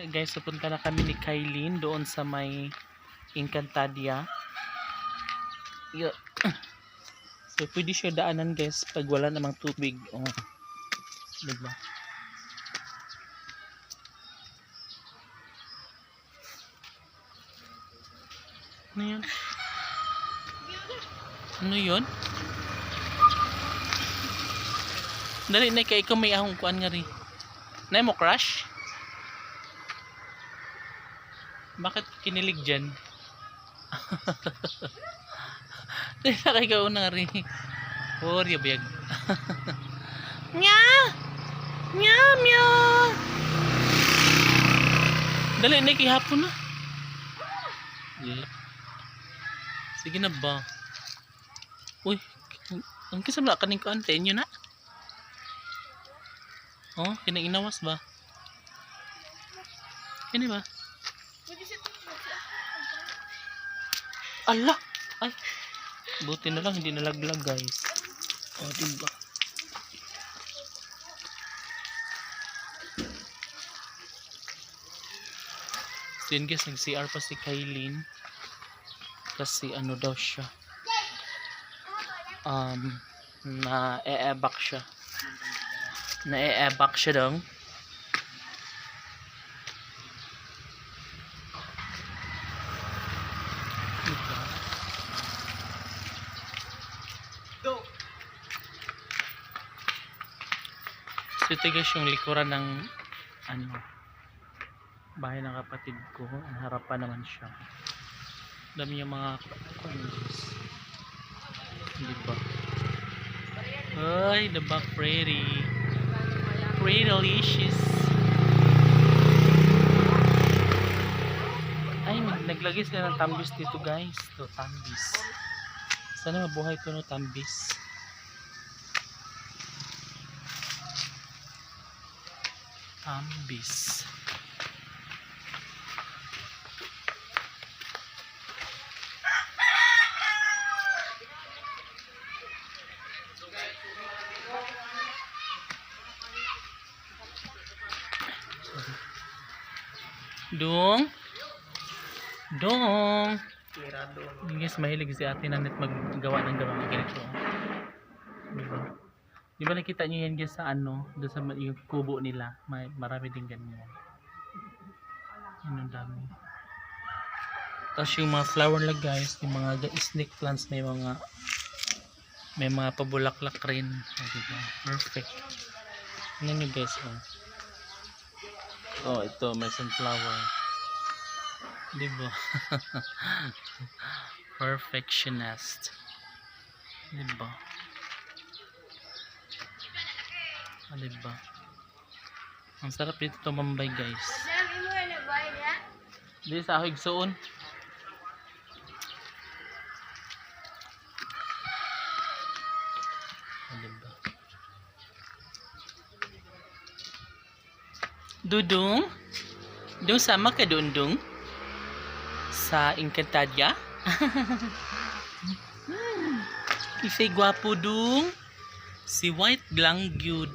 guys, pupunta na kami ni Kailin doon sa may Encantadia. So pwede siya daanan guys pag wala namang tubig. Oh. Diba? Ano yun? Ano yun? Dali na kay ikaw may ahong kuan nga rin. Nay mo crush? Bakit kinilig dyan? Dali na kay ikaw na rin. Orya biyag. Nya! Nya! Nya! Dali na kay hapon na. Sige na ba? Uy, ang kisam na kaning ko ante nyo na. Oh, kinainawas ba? Kini ba? Ala! Ay! Buti na lang hindi nalaglag guys. Oh, diba? So yun guys, nag-CR pa si Kailin. Kasi ano daw siya. Na-e-evac siya. Na-e-evac siya daw. So ito guys yung likuran ng ano, bahay ng kapatid ko. Ang harapan naman siya. Dami yung mga guys. Diba? Ay, the back pretty. Pretty delicious. Ay, naglagay sila ng tambis dito guys. Ito, tambis. Sana mabuhay ito no tambis. Tambis. Dong. Guys, mahilig si ate na net maggawa ng ganito. Diba? Diba nakita nyo yan guys sa ano, doon sa yung kubo nila. Marami din ganyan. Ano dami. Tapos yung mga flower lang guys, yung mga snake plants may mga pabulaklak rin. Diba? Perfect. Ano nyo guys oh. Oh, ito may sunflower. Diba? Perfectionist. Diba? Diba? Ang sarap dito tumambay guys. Di sa ahig soon. Diba? Dudung? Dung sama ka Dundung? Sa Encantadia? Isa'y gwapo dung. Si White lang gyud.